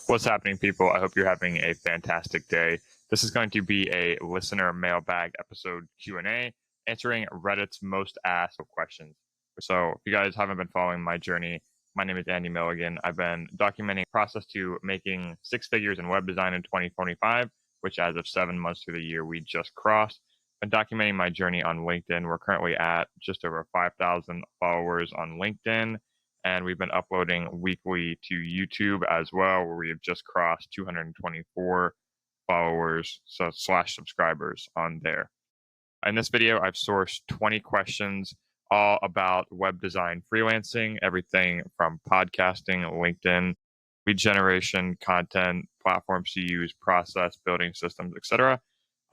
What's happening, people? I hope you're having a fantastic day. This is going to be a listener mailbag episode Q&A, answering Reddit's most asked questions. So if you guys haven't been following my journey, my name is Andy Milligan. I've been documenting the process to making six figures in web design in 2025, which as of 7 months through the year we just crossed. Been documenting my journey on LinkedIn. We're currently at just over 5,000 followers on LinkedIn. And we've been uploading weekly to YouTube as well, where we have just crossed 224 followers slash subscribers on there. In this video, I've sourced 20 questions all about web design freelancing, everything from podcasting, LinkedIn, lead generation, content, platforms to use, process, building systems, etc.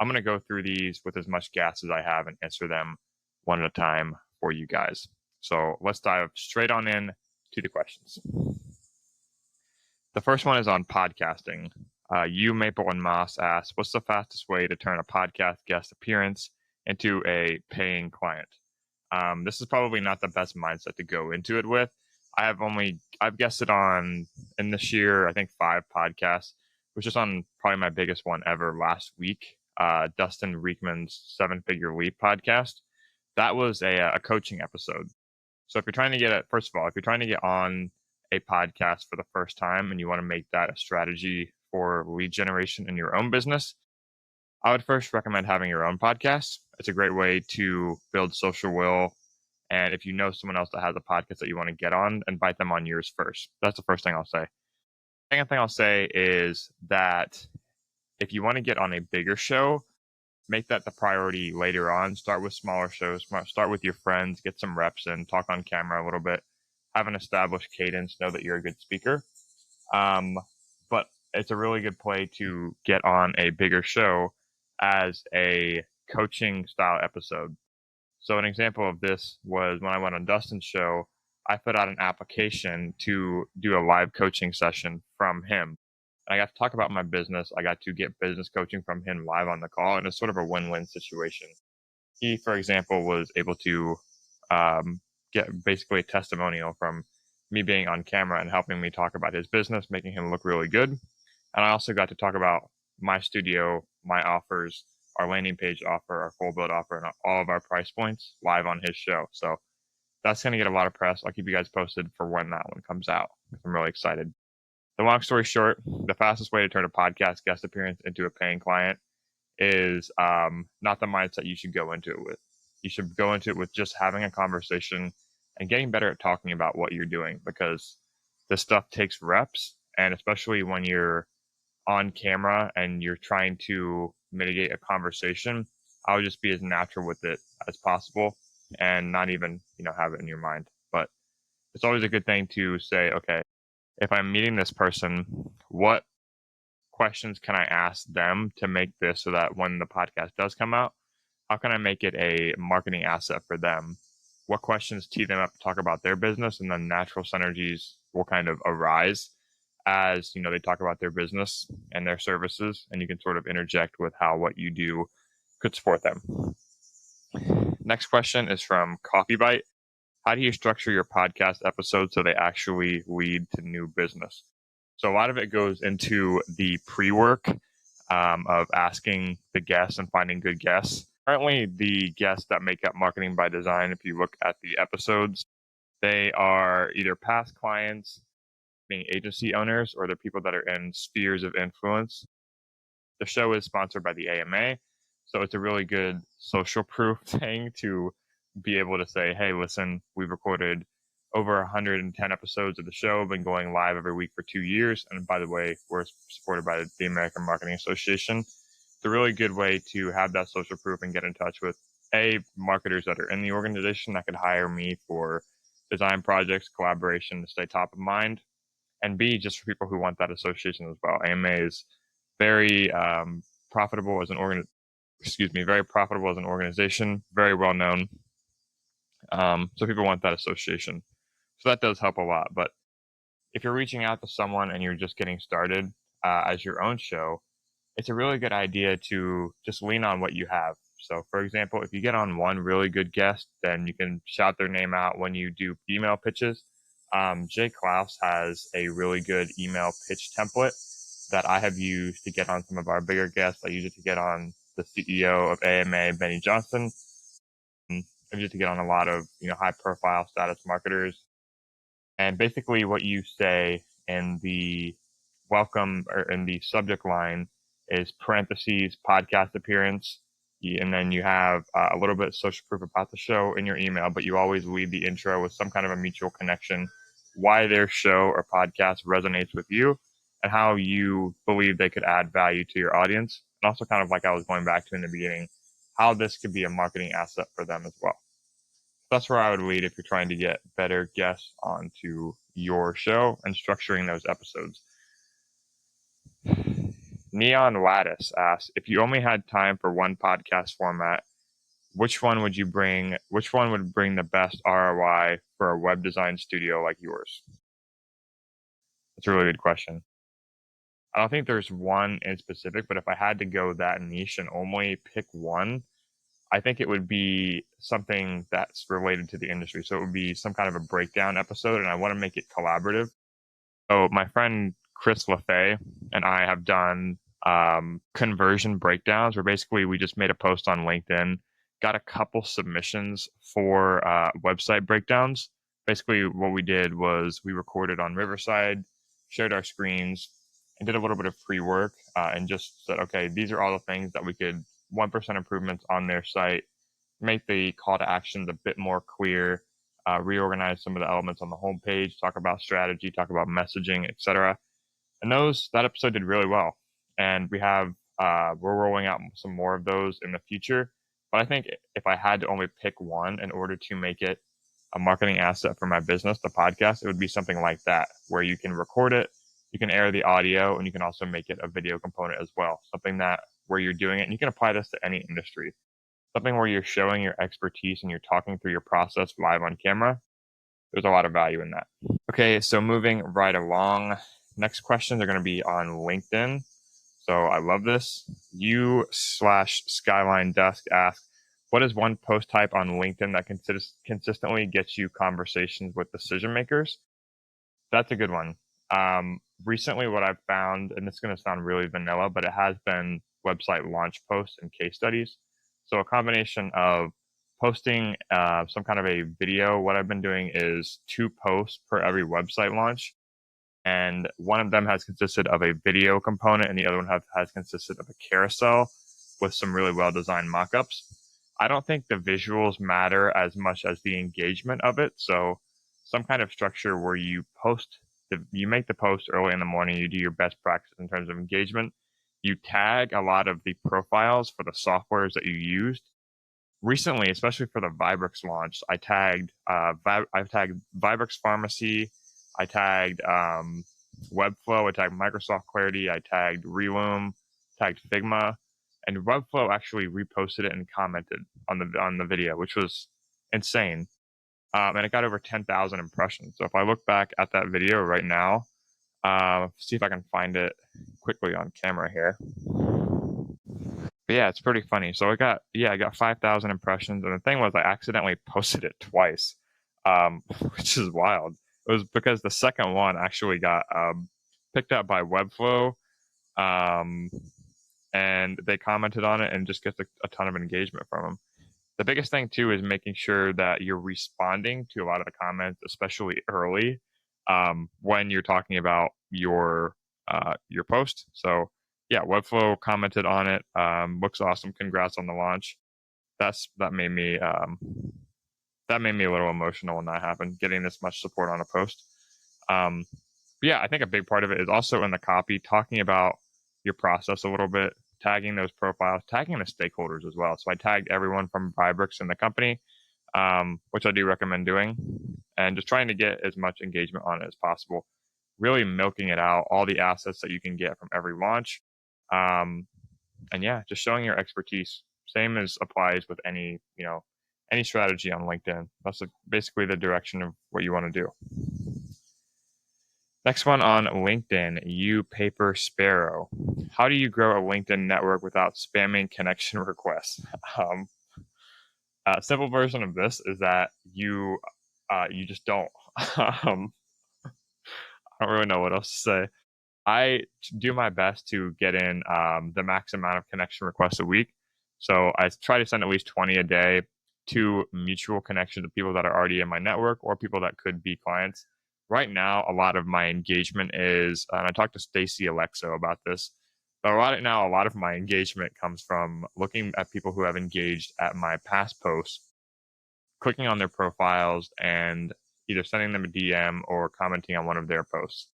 I'm going to go through these with as much gas as I have and answer them one at a time for you guys. So let's dive straight on in to the questions. The first one is on podcasting. You, Maple, and Moss asked, what's the fastest way to turn a podcast guest appearance into a paying client? This is probably not the best mindset to go into it with. I've guested on, in this year, I think 5 podcasts, which is on probably my biggest one ever last week, Dustin Riekman's 7-Figure Leap podcast. That was a coaching episode. So if you're trying to if you're trying to get on a podcast for the first time and you want to make that a strategy for lead generation in your own business, I would first recommend having your own podcast. It's a great way to build social will. And if you know someone else that has a podcast that you want to get on, invite them on yours first. That's the first thing I'll say. Second thing I'll say is that if you want to get on a bigger show, make that the priority later on. Start with smaller shows. Start with your friends. Get some reps in. Talk on camera a little bit. Have an established cadence. Know that you're a good speaker. But it's a really good play to get on a bigger show as a coaching style episode. So an example of this was when I went on Dustin's show, I put out an application to do a live coaching session from him. I got to talk about my business. I got to get business coaching from him live on the call, and it's sort of a win-win situation. He, for example, was able to get basically a testimonial from me being on camera and helping me talk about his business, making him look really good. And I also got to talk about my studio, my offers, our landing page offer, our full build offer, and all of our price points live on his show. So that's going to get a lot of press. I'll keep you guys posted for when that one comes out. I'm really excited. The long story short, the fastest way to turn a podcast guest appearance into a paying client is not the mindset you should go into it with. You should go into it with just having a conversation and getting better at talking about what you're doing, because this stuff takes reps. And especially when you're on camera and you're trying to mitigate a conversation, I would just be as natural with it as possible and not even, have it in your mind. But it's always a good thing to say, okay, if I'm meeting this person, what questions can I ask them to make this so that when the podcast does come out, how can I make it a marketing asset for them? What questions tee them up to talk about their business, and then natural synergies will kind of arise as they talk about their business and their services, and you can sort of interject with how what you do could support them. Next question is from Coffee Bite. How do you structure your podcast episodes so they actually lead to new business? So a lot of it goes into the pre-work of asking the guests and finding good guests. Currently, the guests that make up Marketing by Design, if you look at the episodes, they are either past clients, being agency owners, or they're people that are in spheres of influence. The show is sponsored by the AMA, so it's a really good social proof thing to be able to say, hey, listen, we've recorded over 110 episodes of the show, been going live every week for 2 years. And by the way, we're supported by the American Marketing Association. It's a really good way to have that social proof and get in touch with marketers that are in the organization that could hire me for design projects, collaboration to stay top of mind, and B, just for people who want that association as well. AMA is very profitable as an organization, very well known. So people want that association. So that does help a lot. But if you're reaching out to someone and you're just getting started as your own show, it's a really good idea to just lean on what you have. So for example, if you get on one really good guest, then you can shout their name out when you do email pitches. Jay Klaus has a really good email pitch template that I have used to get on some of our bigger guests. I use it to get on the CEO of AMA, Benny Johnson. I use it to get on a lot of high profile status marketers. And basically what you say in the welcome or in the subject line is parentheses podcast appearance. And then you have a little bit of social proof about the show in your email, but you always leave the intro with some kind of a mutual connection, why their show or podcast resonates with you and how you believe they could add value to your audience. And also kind of like I was going back to in the beginning, how this could be a marketing asset for them as well. That's where I would lead if you're trying to get better guests onto your show and structuring those episodes. Neon Lattice asks, if you only had time for one podcast format, which one would bring the best ROI for a web design studio like yours? That's a really good question. I don't think there's one in specific, but if I had to go that niche and only pick one, I think it would be something that's related to the industry. So it would be some kind of a breakdown episode, and I want to make it collaborative. So my friend Chris LaFay and I have done conversion breakdowns where basically we just made a post on LinkedIn, got a couple submissions for website breakdowns. Basically what we did was we recorded on Riverside, shared our screens, and did a little bit of pre-work and just said, okay, these are all the things that we could 1% improvements on their site, make the call to actions a bit more clear, reorganize some of the elements on the homepage, talk about strategy, talk about messaging, etc. And that episode did really well. And we're rolling out some more of those in the future. But I think if I had to only pick one in order to make it a marketing asset for my business, the podcast, it would be something like that, where you can record it, you can air the audio, and you can also make it a video component as well. Something that where you're doing it, and you can apply this to any industry. Something where you're showing your expertise and you're talking through your process live on camera. There's a lot of value in that. Okay, so moving right along. Next questions are going to be on LinkedIn. So I love this. You/Skyline Desk asks, what is one post type on LinkedIn that consistently gets you conversations with decision makers? That's a good one. Recently, what I've found, and it's going to sound really vanilla, but it has been website launch posts and case studies. So a combination of posting some kind of a video. What I've been doing is 2 posts per every website launch. And one of them has consisted of a video component and the other one has consisted of a carousel with some really well-designed mock-ups. I don't think the visuals matter as much as the engagement of it. So some kind of structure where you make the post early in the morning, you do your best practice in terms of engagement. You tag a lot of the profiles for the softwares that you used. Recently, especially for the Vibrix launch, I tagged Vibrix Pharmacy, I tagged Webflow, I tagged Microsoft Clarity, I tagged Reloom, tagged Figma, and Webflow actually reposted it and commented on the video, which was insane. And it got over 10,000 impressions. So if I look back at that video right now, see if I can find it quickly on camera here. But yeah, it's pretty funny. So I got 5,000 impressions, and the thing was I accidentally posted it twice, which is wild. It was because the second one actually got picked up by Webflow, and they commented on it and just gets a ton of engagement from them. The biggest thing too is making sure that you're responding to a lot of the comments, especially early, when you're talking about your post. So yeah, Webflow commented on it. Looks awesome. Congrats on the launch. That made me a little emotional when that happened, getting this much support on a post. Yeah, I think a big part of it is also in the copy, talking about your process a little bit, tagging those profiles, tagging the stakeholders as well. So I tagged everyone from Vibrix in the company, which I do recommend doing, and just trying to get as much engagement on it as possible. Really milking it out, all the assets that you can get from every launch. And yeah, just showing your expertise. Same as applies with any strategy on LinkedIn. That's basically the direction of what you want to do. Next one on LinkedIn, You Paper Sparrow. How do you grow a LinkedIn network without spamming connection requests? Simple version of this is that you just don't. I don't really know what else to say. I do my best to get in the max amount of connection requests a week. So I try to send at least 20 a day to mutual connections of people that are already in my network or people that could be clients. Right now, a lot of my engagement is, and I talked to Stacy Alexo about this, but a lot of my engagement comes from looking at people who have engaged at my past posts, clicking on their profiles, and either sending them a DM or commenting on one of their posts.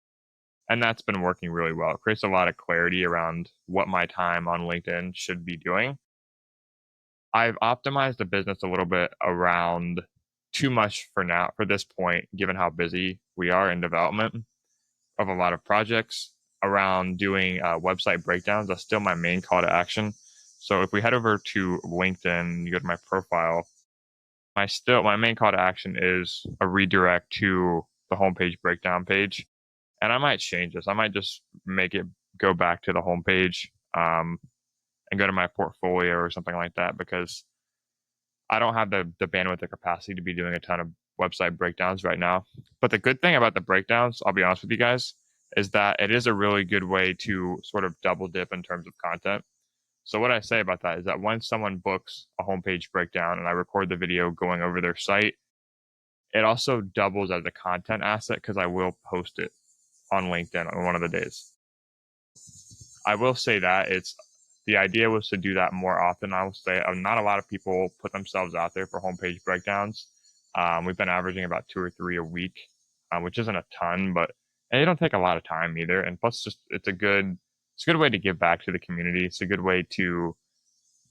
And that's been working really well. It creates a lot of clarity around what my time on LinkedIn should be doing. I've optimized the business a little bit around too much for now, for this point, given how busy we are in development of a lot of projects around doing website breakdowns. That's still my main call to action. So if we head over to LinkedIn, you go to my profile, my main call to action is a redirect to the homepage breakdown page. And I might change this. I might just make it go back to the homepage and go to my portfolio or something like that because I don't have the bandwidth or capacity to be doing a ton of website breakdowns right now. But the good thing about the breakdowns, I'll be honest with you guys, is that it is a really good way to sort of double dip in terms of content. So what I say about that is that when someone books a homepage breakdown and I record the video going over their site, it also doubles as a content asset because I will post it on LinkedIn on one of the days. I will say that the idea was to do that more often. I will say not a lot of people put themselves out there for homepage breakdowns. We've been averaging about 2 or 3 a week, which isn't a ton, but and they don't take a lot of time either. And plus, just it's a good way to give back to the community. It's a good way to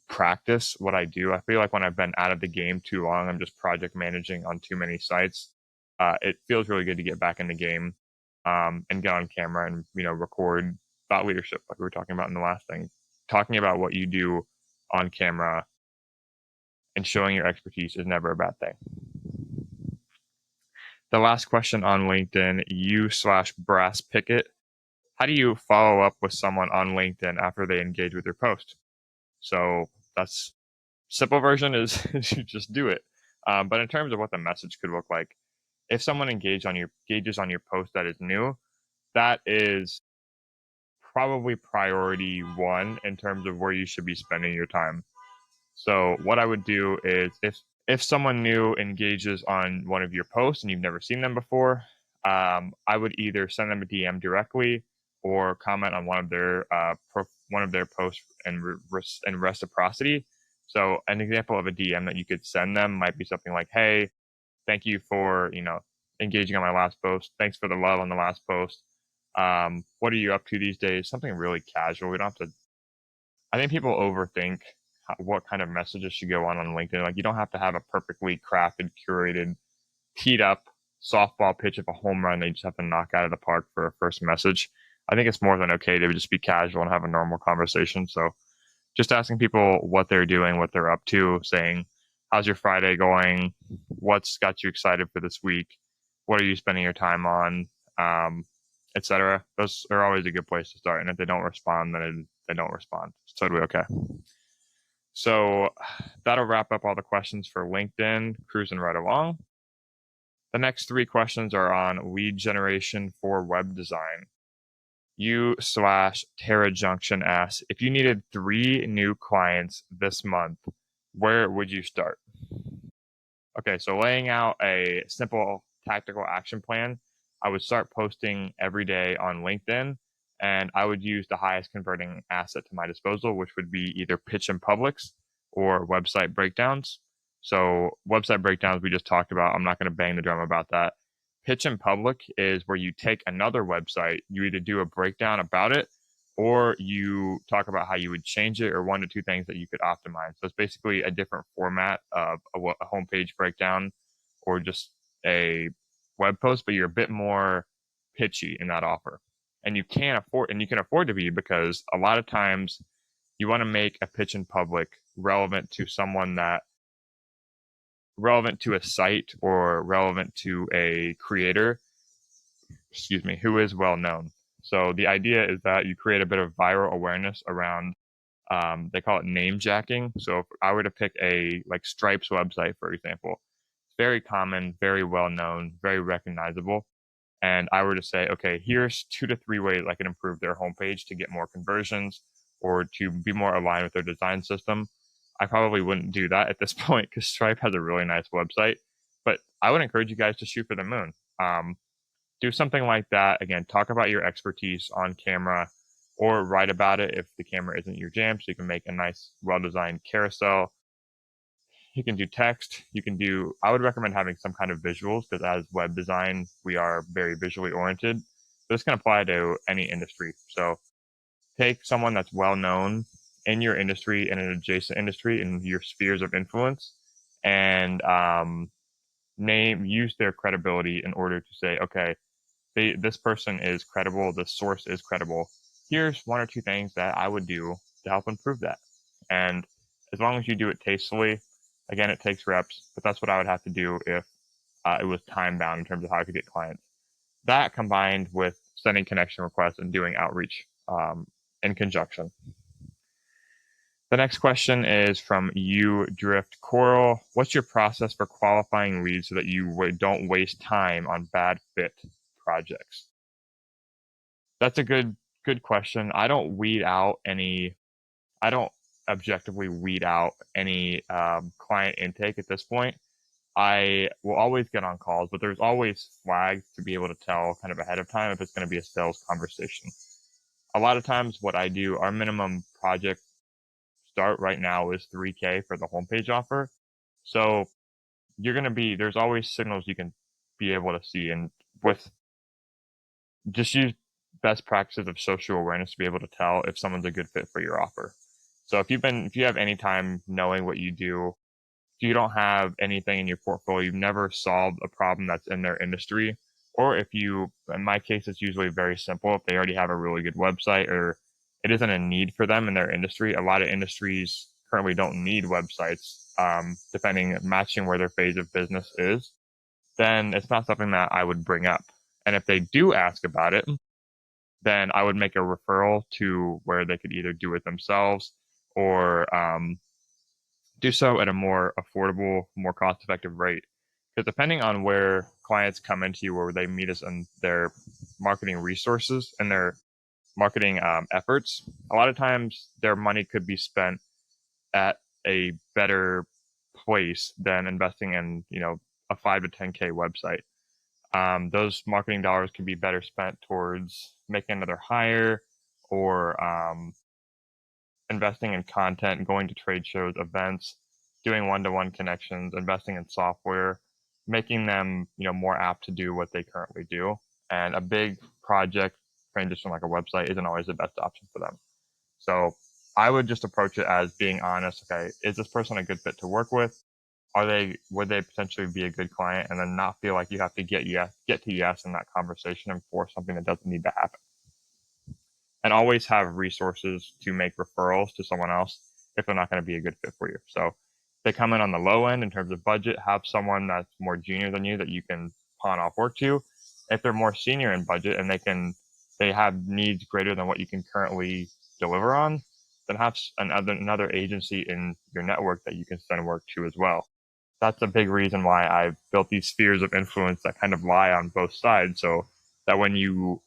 practice what I do. I feel like when I've been out of the game too long, I'm just project managing on too many sites. It feels really good to get back in the game and get on camera and record thought leadership like we were talking about in the last thing. Talking about what you do on camera and showing your expertise is never a bad thing. The last question on LinkedIn, you/Brass Picket. How do you follow up with someone on LinkedIn after they engage with your post? So that's simple version is you just do it. But in terms of what the message could look like, if someone engages on your post that is new, that is probably priority one in terms of where you should be spending your time. So what I would do is if someone new engages on one of your posts and you've never seen them before, I would either send them a DM directly or comment on one of their posts in reciprocity. So an example of a DM that you could send them might be something like, "Hey, thank you for engaging on my last post. Thanks for the love on the last post. What are you up to these days?" Something really casual. We don't have to. I think people overthink what kind of messages should go on LinkedIn. Like you don't have to have a perfectly crafted, curated, teed up softball pitch of a home run that you just have to knock out of the park for a first message. I think it's more than okay to just be casual and have a normal conversation. So just asking people what they're doing, what they're up to, saying, "How's your Friday going? What's got you excited for this week? What are you spending your time on?" Etc. Those are always a good place to start. And if they don't respond, then they don't respond. It's totally okay. So that'll wrap up all the questions for LinkedIn, cruising right along. The next 3 questions are on lead generation for web design. You/Terra Junction asks, if you needed 3 new clients this month, where would you start? Okay, so laying out a simple tactical action plan, I would start posting every day on LinkedIn, and I would use the highest converting asset to my disposal, which would be either pitch in publics or website breakdowns. So website breakdowns we just talked about. I'm not going to bang the drum about that. Pitch in public is where you take another website, you either do a breakdown about it, or you talk about how you would change it, or 1 to 2 things that you could optimize. So it's basically a different format of a homepage breakdown or just a web post, but you're a bit more pitchy in that offer. And you can afford to be, because a lot of times you want to make a pitch in public relevant to a site or relevant to a creator, who is well known. So the idea is that you create a bit of viral awareness around, they call it name jacking. So if I were to pick a Stripe's website, for example, it's very common, very well known, very recognizable. and I were to say, okay, here's 2 to 3 ways I can improve their homepage to get more conversions or to be more aligned with their design system, I probably wouldn't do that at this point because Stripe has a really nice website. But I would encourage you guys to shoot for the moon. Do something like that. Again, talk about your expertise on camera or write about it if the camera isn't your jam. So you can make a nice, well-designed carousel. You can do text. I would recommend having some kind of visuals because as web design, we are very visually oriented. This can apply to any industry. So take someone that's well known in your industry, in an adjacent industry, in your spheres of influence, and use their credibility in order to say, okay, this person is credible, this source is credible. Here's 1 or 2 things that I would do to help improve that. And as long as you do it tastefully, again, it takes reps, but that's what I would have to do if it was time bound in terms of how I could get clients. That combined with sending connection requests and doing outreach in conjunction. The next question is from You Drift Coral. What's your process for qualifying leads so that you don't waste time on bad fit projects? That's a good question. I don't objectively weed out any client intake at this point. I will always get on calls, but there's always flags to be able to tell kind of ahead of time if it's going to be a sales conversation. A lot of times what I do, our minimum project start right now is $3,000 for the homepage offer. So there's always signals you can be able to see, and with just use best practices of social awareness to be able to tell if someone's a good fit for your offer. So if you have any time knowing what you do, if you don't have anything in your portfolio, you've never solved a problem that's in their industry, or in my case, it's usually very simple. If they already have a really good website or it isn't a need for them in their industry, a lot of industries currently don't need websites, matching where their phase of business is, then it's not something that I would bring up. And if they do ask about it, then I would make a referral to where they could either do it themselves or do so at a more affordable, more cost-effective rate. Because depending on where clients come into you, where they meet us in their marketing resources and their marketing efforts, a lot of times their money could be spent at a better place than investing in, a 5 to 10K website. Those marketing dollars can be better spent towards making another hire or investing in content, going to trade shows, events, doing one-to-one connections, investing in software, making them, more apt to do what they currently do. And a big project transition like a website isn't always the best option for them. So I would just approach it as being honest. Okay, is this person a good fit to work with? Would they potentially be a good client? And then not feel like you have to get to yes in that conversation and force something that doesn't need to happen. And always have resources to make referrals to someone else if they're not going to be a good fit for you. So if they come in on the low end in terms of budget, have someone that's more junior than you that you can pawn off work to. If they're more senior in budget and they have needs greater than what you can currently deliver on, then have another agency in your network that you can send work to as well. That's a big reason why I've built these spheres of influence that kind of lie on both sides, so that when you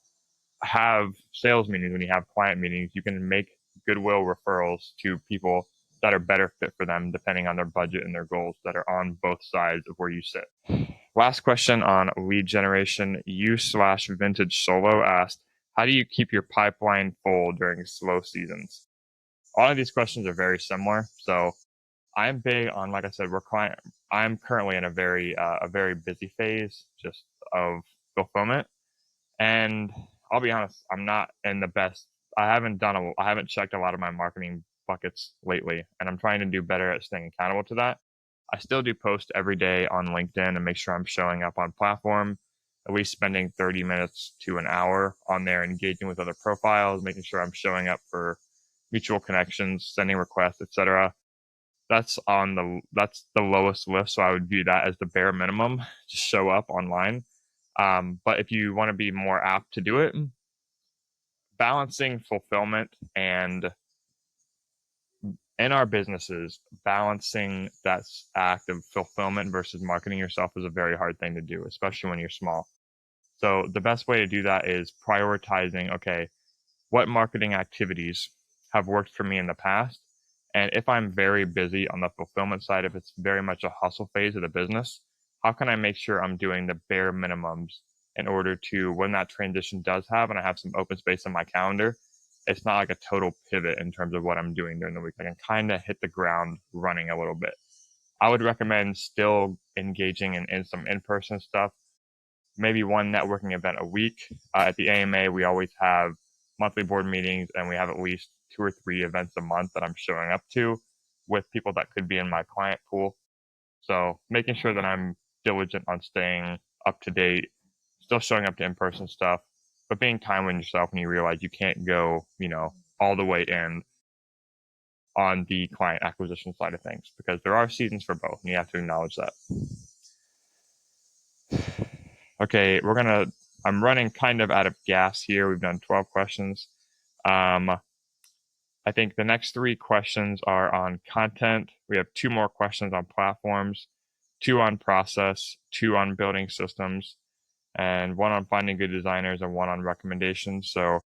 have sales meetings, when you have client meetings, you can make goodwill referrals to people that are better fit for them depending on their budget and their goals that are on both sides of where you sit. Last question on lead generation. You/Vintage Solo asked, how do you keep your pipeline full during slow seasons? All of these questions are very similar. So I'm big on, like I said, I'm currently in a very busy phase just of fulfillment. And I'll be honest, I'm not in the best. I haven't checked a lot of my marketing buckets lately, and I'm trying to do better at staying accountable to that. I still do post every day on LinkedIn and make sure I'm showing up on platform, at least spending 30 minutes to an hour on there, engaging with other profiles, making sure I'm showing up for mutual connections, sending requests, etc. That's the lowest list. So I would view that as the bare minimum. Just show up online. But if you want to be more apt to do it, balancing fulfillment and in our businesses, balancing that act of fulfillment versus marketing yourself is a very hard thing to do, especially when you're small. So the best way to do that is prioritizing, okay, what marketing activities have worked for me in the past? And if I'm very busy on the fulfillment side, if it's very much a hustle phase of the business, how can I make sure I'm doing the bare minimums in order to, when that transition does have, and I have some open space in my calendar, it's not like a total pivot in terms of what I'm doing during the week. I can kind of hit the ground running a little bit. I would recommend still engaging in some in-person stuff, maybe one networking event a week. At the AMA, we always have monthly board meetings, and we have at least 2 or 3 events a month that I'm showing up to with people that could be in my client pool. So making sure that I'm diligent on staying up to date, still showing up to in-person stuff, but being kind with yourself when you realize you can't go, all the way in on the client acquisition side of things, because there are seasons for both, and you have to acknowledge that. Okay, I'm running kind of out of gas here. We've done 12 questions. I think the next 3 questions are on content. We have 2 more questions on platforms, 2 on process, 2 on building systems, and 1 on finding good designers and 1 on recommendations. So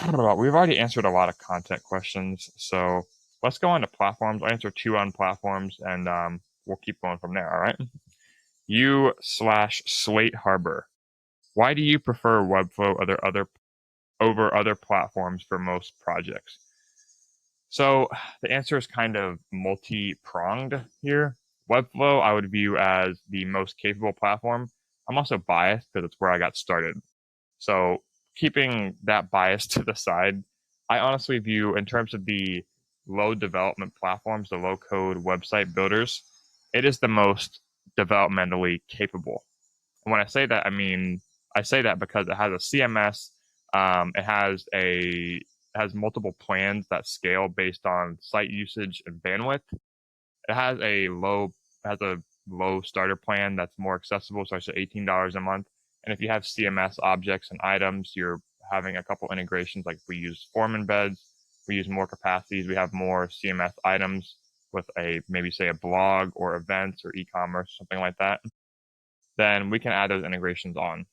we've already answered a lot of content questions. So let's go on to platforms. I'll answer 2 on platforms, and we'll keep going from there. All right. U/Slate Harbor. Why do you prefer Webflow over other platforms for most projects? So the answer is kind of multi-pronged here. Webflow I would view as the most capable platform. I'm also biased because it's where I got started. So keeping that bias to the side, I honestly view, in terms of the low development platforms, the low code website builders, it is the most developmentally capable. And when I say that, I say that because it has a CMS, it has multiple plans that scale based on site usage and bandwidth. It has a low starter plan that's more accessible, so it's $18 a month. And if you have CMS objects and items, you're having a couple integrations. Like if we use form embeds, we use more capacities, we have more CMS items with maybe say a blog or events or e-commerce, something like that, then we can add those integrations on.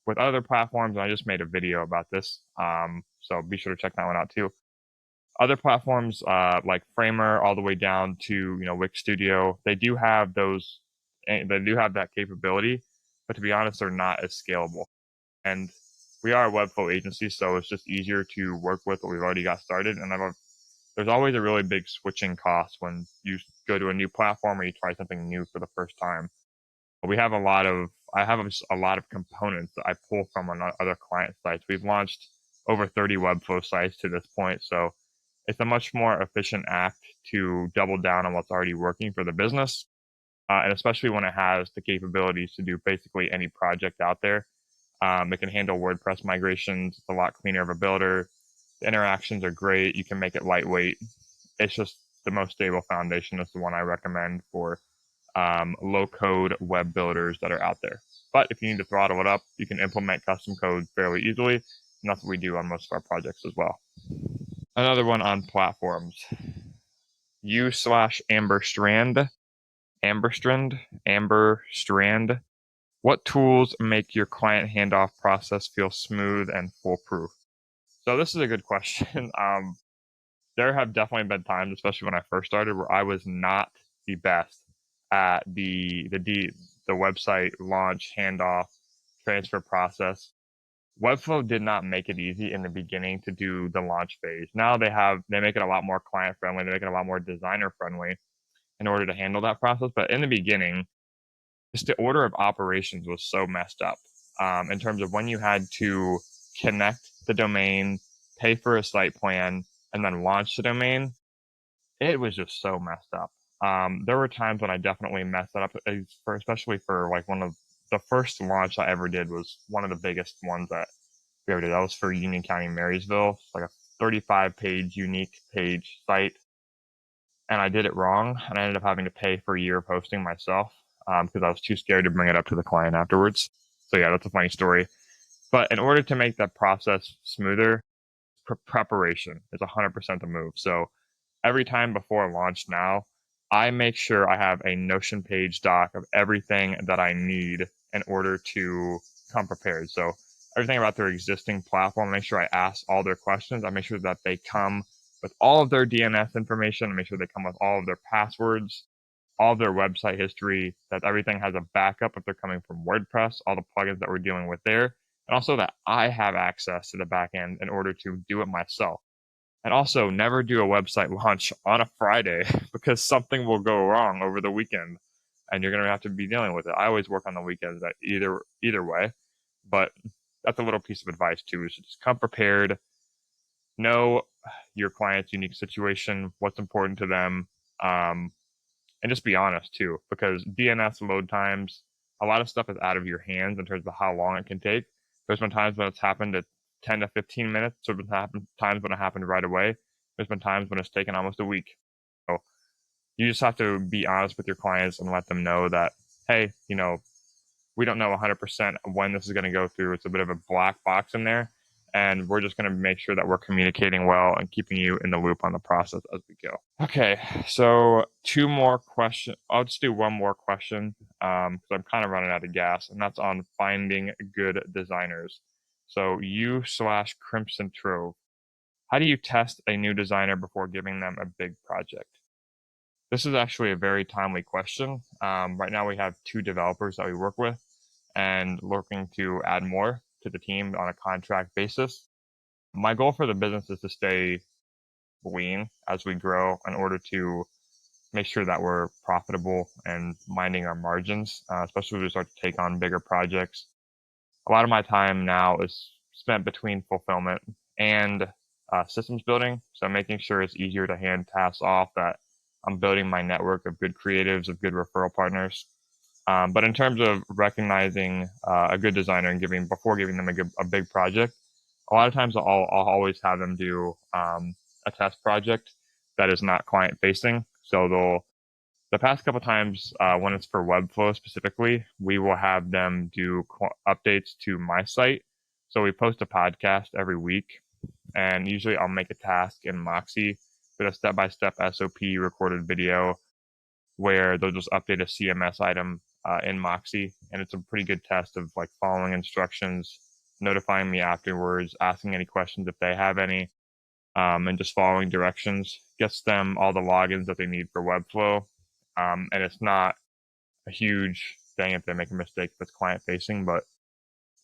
With other platforms, and I just made a video about this, so be sure to check that one out too. Other platforms like Framer, all the way down to Wix Studio, they do have that capability, but to be honest, they're not as scalable. And we are a Webflow agency, so it's just easier to work with what we've already got started. And there's always a really big switching cost when you go to a new platform or you try something new for the first time. I have a lot of components that I pull from on other client sites. We've launched over 30 Webflow sites to this point, so it's a much more efficient act to double down on what's already working for the business, and especially when it has the capabilities to do basically any project out there. It can handle WordPress migrations. It's a lot cleaner of a builder. The interactions are great. You can make it lightweight. It's just the most stable foundation. It's the one I recommend for low code web builders that are out there. But if you need to throttle it up, you can implement custom code fairly easily. And that's what we do on most of our projects as well. Another one on platforms. U/Amberstrand. Amberstrand. What tools make your client handoff process feel smooth and foolproof? So this is a good question. There have definitely been times, especially when I first started, where I was not the best at the website launch, handoff, transfer process. Webflow did not make it easy in the beginning to do the launch phase. Now they make it a lot more client friendly. They make it a lot more designer friendly in order to handle that process. But in the beginning, just the order of operations was so messed up in terms of when you had to connect the domain, pay for a site plan, and then launch the domain. It was just so messed up. There were times when I definitely messed that up, especially for like one of the first launch I ever did was one of the biggest ones that we ever did. That was for Union County, Marysville. It's like a 35-page unique page site. And I did it wrong, and I ended up having to pay for a year of hosting myself because I was too scared to bring it up to the client afterwards. So yeah, that's a funny story. But in order to make that process smoother, preparation is 100% the move. So every time before launch now, I make sure I have a Notion page doc of everything that I need in order to come prepared. So everything about their existing platform, I make sure I ask all their questions. I make sure that they come with all of their DNS information. I make sure they come with all of their passwords, all of their website history, that everything has a backup if they're coming from WordPress, all the plugins that we're dealing with there, and also that I have access to the backend in order to do it myself. And also, never do a website launch on a Friday because something will go wrong over the weekend and you're going to have to be dealing with it. I always work on the weekends either way, but that's a little piece of advice too, is just come prepared, know your client's unique situation, what's important to them, and just be honest too, because DNS load times, a lot of stuff is out of your hands in terms of how long it can take. There's been times when it's happened at 10 to 15 minutes. There's been times when it happened right away. There's been times when it's taken almost a week. So you just have to be honest with your clients and let them know that, hey, we don't know 100% when this is going to go through. It's a bit of a black box in there. And we're just going to make sure that we're communicating well and keeping you in the loop on the process as we go. Okay, so 2 more questions. I'll just do 1 more question because I'm kind of running out of gas, and that's on finding good designers. So you/Crimson Trove, how do you test a new designer before giving them a big project? This is actually a very timely question. Right now we have 2 developers that we work with and looking to add more to the team on a contract basis. My goal for the business is to stay lean as we grow in order to make sure that we're profitable and minding our margins, especially as we start to take on bigger projects. A lot of my time now is spent between fulfillment and systems building. So making sure it's easier to hand tasks off, that I'm building my network of good creatives, of good referral partners. But in terms of recognizing a good designer and before giving them a big project, a lot of times I'll always have them do a test project that is not client facing. So the past couple times when it's for Webflow specifically, we will have them do updates to my site. So we post a podcast every week, and usually I'll make a task in Moxie with a step-by-step SOP recorded video where they'll just update a CMS item in Moxie, and it's a pretty good test of like following instructions, notifying me afterwards, asking any questions if they have any, and just following directions. Gets them all the logins that they need for Webflow, and it's not a huge thing if they make a mistake if it's client facing, but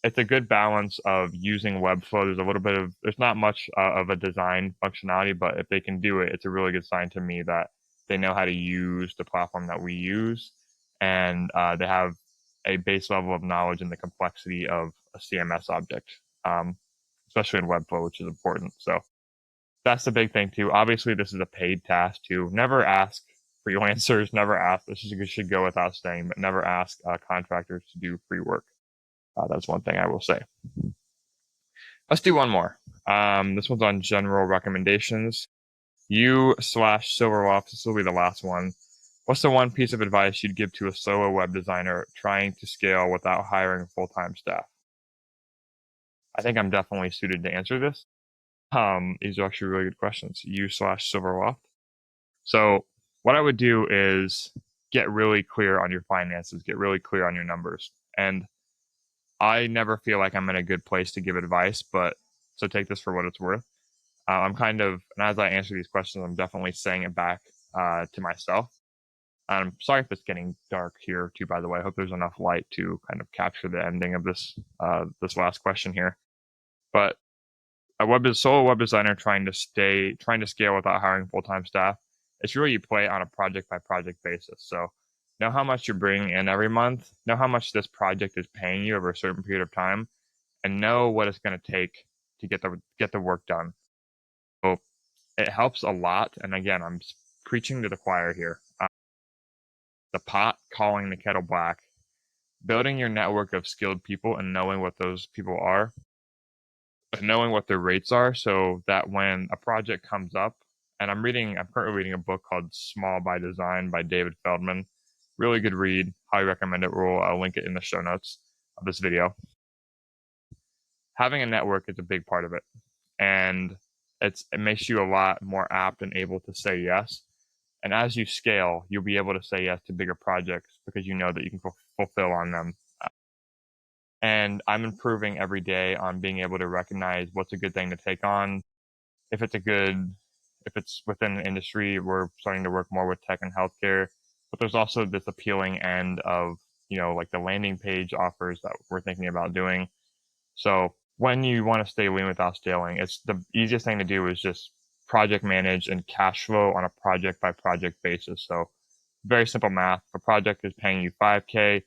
it's a good balance of using Webflow. There's not much of a design functionality, but if they can do it, it's a really good sign to me that they know how to use the platform that we use, and they have a base level of knowledge in the complexity of a CMS object, especially in Webflow, which is important. So that's the big thing too. Obviously, this is a paid task too. Never ask freelancers, never ask, should go without saying, but never ask contractors to do free work. That's one thing I will say. Let's do 1 more. This one's on general recommendations. You/Silverloft, this will be the last one. What's the one piece of advice you'd give to a solo web designer trying to scale without hiring full-time staff? I think I'm definitely suited to answer this. These are actually really good questions. You/Silverloft. So what I would do is get really clear on your finances, get really clear on your numbers. And I never feel like I'm in a good place to give advice, but so take this for what it's worth. And as I answer these questions, I'm definitely saying it back to myself. I'm sorry if it's getting dark here too, by the way. I hope there's enough light to kind of capture the ending of this last question here. But a solo web designer trying to scale without hiring full-time staff, it's really you play on a project by project basis. So know how much you're bringing in every month, know how much this project is paying you over a certain period of time, and know what it's going to take to get the work done. So it helps a lot. And again, I'm preaching to the choir here. The pot calling the kettle black, building your network of skilled people and knowing what those people are, but knowing what their rates are, so that when a project comes up, and I'm currently reading a book called Small by Design by David Feldman. Really good read. Highly recommend it. I'll link it in the show notes of this video. Having a network is a big part of it. And it makes you a lot more apt and able to say yes. And as you scale, you'll be able to say yes to bigger projects because you know that you can fulfill on them And I'm improving every day on being able to recognize what's a good thing to take on. If it's if it's within the industry, we're starting to work more with tech and healthcare. But there's also this appealing end of, like the landing page offers that we're thinking about doing. So when you want to stay lean without scaling, it's the easiest thing to do is just project manage and cash flow on a project by project basis. So very simple math. If a project is paying you 5K,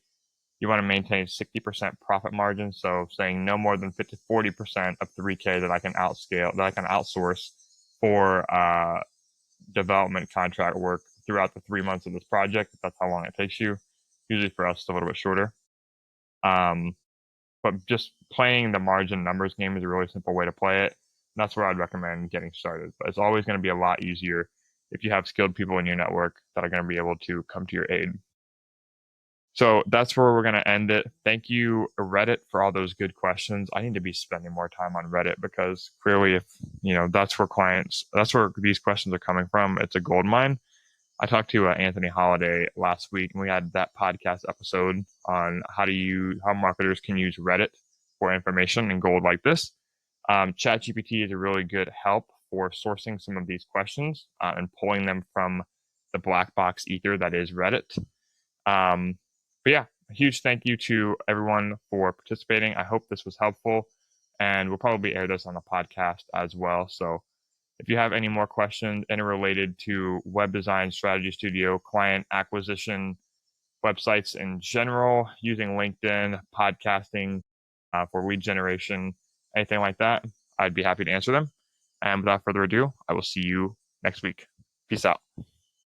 you want to maintain 60% profit margin. So saying no more than 40% of 3K that I can outsource for development contract work throughout the 3 months of this project. If that's how long it takes you. Usually for us, it's a little bit shorter. But just playing the margin numbers game is a really simple way to play it. And that's where I'd recommend getting started. But it's always going to be a lot easier if you have skilled people in your network that are going to be able to come to your aid. So that's where we're going to end it. Thank you, Reddit, for all those good questions. I need to be spending more time on Reddit because clearly, if that's where these questions are coming from. It's a gold mine. I talked to Anthony Holiday last week, and we had that podcast episode on how marketers can use Reddit for information and gold like this. ChatGPT is a really good help for sourcing some of these questions and pulling them from the black box ether that is Reddit. But yeah, a huge thank you to everyone for participating. I hope this was helpful, and we'll probably air this on the podcast as well. So if you have any more questions, any related to web design, strategy studio, client acquisition, websites in general, using LinkedIn, podcasting for lead generation, anything like that, I'd be happy to answer them. And without further ado, I will see you next week. Peace out.